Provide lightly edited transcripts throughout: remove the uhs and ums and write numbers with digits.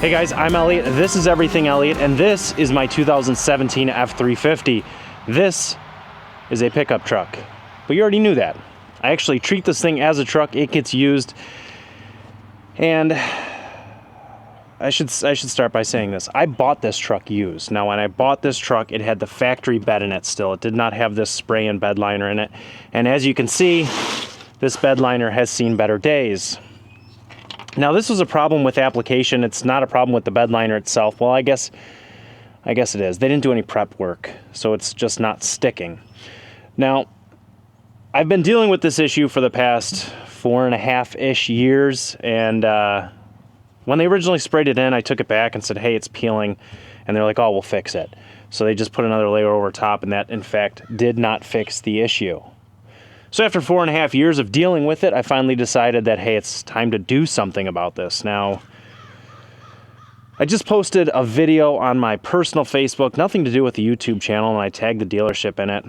Hey guys, I'm Elliott, this is Everything Elliott, and this is my 2017 F350. This is a pickup truck, but you already knew that. I actually treat this thing as a truck. It gets used, and I should start by saying this. I bought this truck used. Now, when I bought this truck, it had the factory bed in it still. It did not have this spray and bed liner in it, and as you can see, this bed liner has seen better days. Now, this was a problem with application. It's not a problem with the bed liner itself. Well, I guess it is. They didn't do any prep work, so it's just not sticking. Now, I've been dealing with this issue for the past 4.5-ish years, and when they originally sprayed it in, I took it back and said, hey, it's peeling, and they're like, oh, we'll fix it. So they just put another layer over top, and that, in fact, did not fix the issue. So after 4.5 years of dealing with it, I finally decided that, hey, it's time to do something about this. Now, I just posted a video on my personal Facebook, nothing to do with the YouTube channel, and I tagged the dealership in it,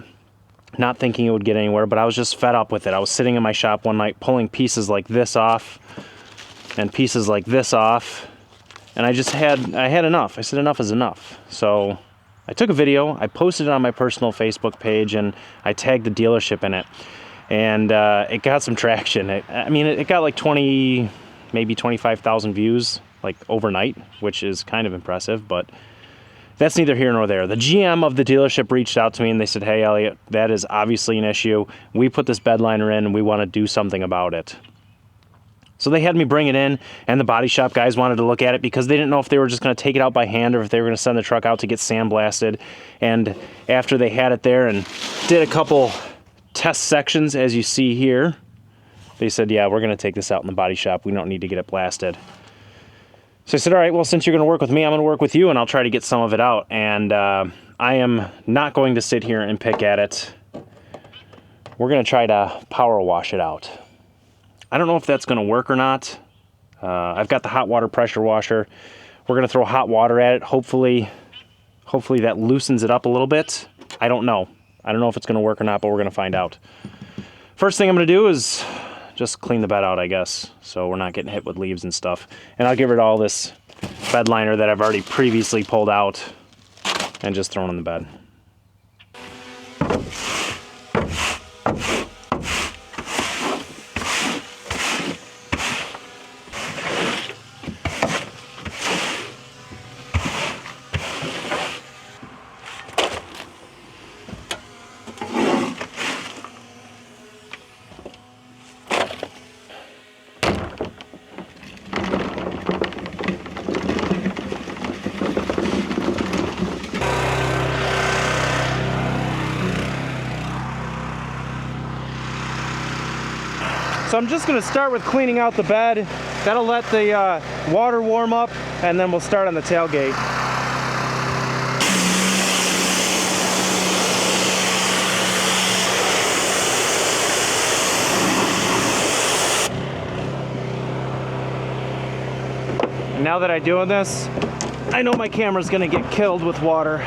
not thinking it would get anywhere, but I was just fed up with it. I was sitting in my shop one night pulling pieces like this off and pieces like this off, and I had enough. I said enough is enough. So I took a video, I posted it on my personal Facebook page, and I tagged the dealership in it. And it got some traction. It got like 20, maybe 25,000 views, like overnight, which is kind of impressive, but that's neither here nor there. The GM of the dealership reached out to me and they said, hey, Elliott, that is obviously an issue. We put this bed liner in and we want to do something about it. So they had me bring it in, and the body shop guys wanted to look at it because they didn't know if they were just going to take it out by hand or if they were going to send the truck out to get sandblasted. And after they had it there and did a couple test sections, as you see here, they said, yeah, we're going to take this out in the body shop. We don't need to get it blasted. So I said, all right, well, since you're going to work with me, I'm going to work with you, and I'll try to get some of it out. And I am not going to sit here and pick at it. We're going to try to power wash it out. I don't know if that's going to work or not. I've got the hot water pressure washer. We're going to throw hot water at it. Hopefully that loosens it up a little bit. I don't know. I don't know if it's going to work or not, but we're going to find out. First thing I'm going to do is just clean the bed out, I guess, so we're not getting hit with leaves and stuff. And I'll get rid of all this bed liner that I've already previously pulled out and just thrown in the bed. So I'm just going to start with cleaning out the bed. That'll let the water warm up, and then we'll start on the tailgate. And now that I'm doing this, I know my camera's going to get killed with water.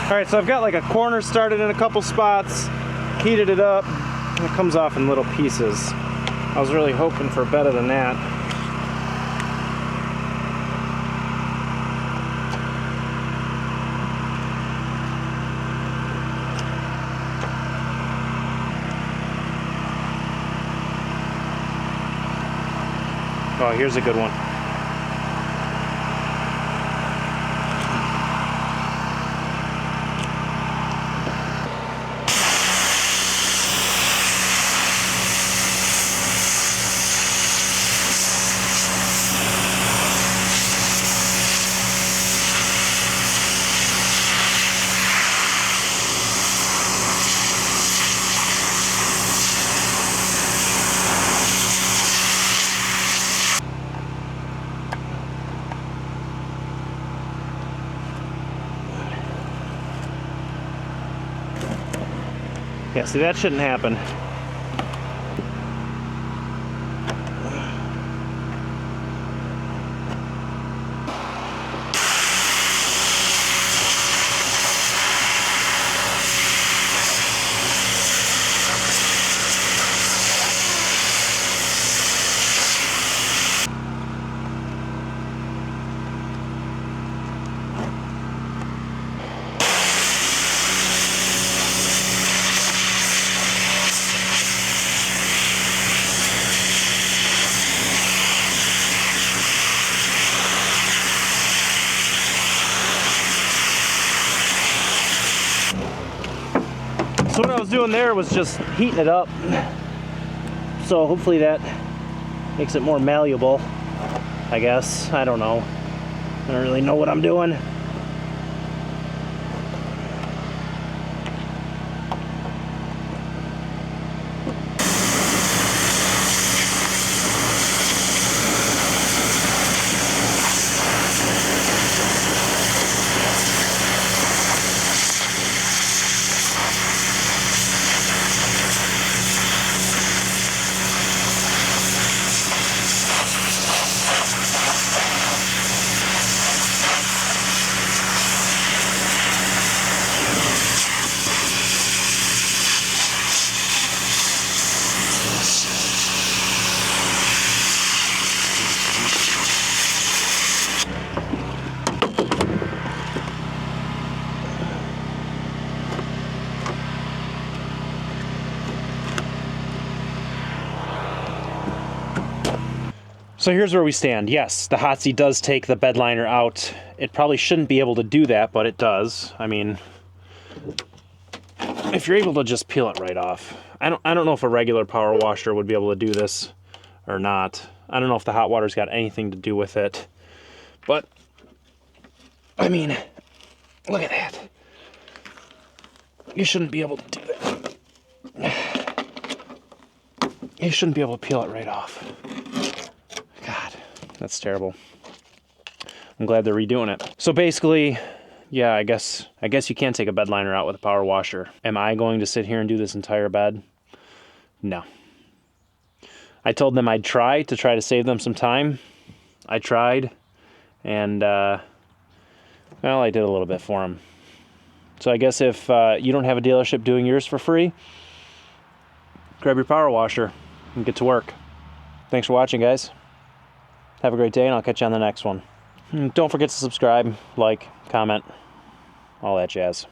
Alright, so I've got like a corner started in a couple spots, heated it up, and it comes off in little pieces. I was really hoping for better than that. Oh, here's a good one. Yeah, see, that shouldn't happen. So what I was doing there was just heating it up. So hopefully that makes it more malleable, I guess. I don't know. I don't really know what I'm doing. So here's where we stand. Yes, the Hotsy does take the bedliner out. It probably shouldn't be able to do that, but it does. I mean, if you're able to just peel it right off. I don't know if a regular power washer would be able to do this or not. I don't know if the hot water's got anything to do with it. But, I mean, look at that. You shouldn't be able to do that. You shouldn't be able to peel it right off. That's terrible. I'm glad they're redoing it. So basically, yeah, I guess you can take a bedliner out with a power washer. Am I going to sit here and do this entire bed? No. I told them I'd try to save them some time. I tried, and well, I did a little bit for them. So I guess if you don't have a dealership doing yours for free, grab your power washer and get to work. Thanks for watching, guys. Have a great day, and I'll catch you on the next one. Don't forget to subscribe, like, comment, all that jazz.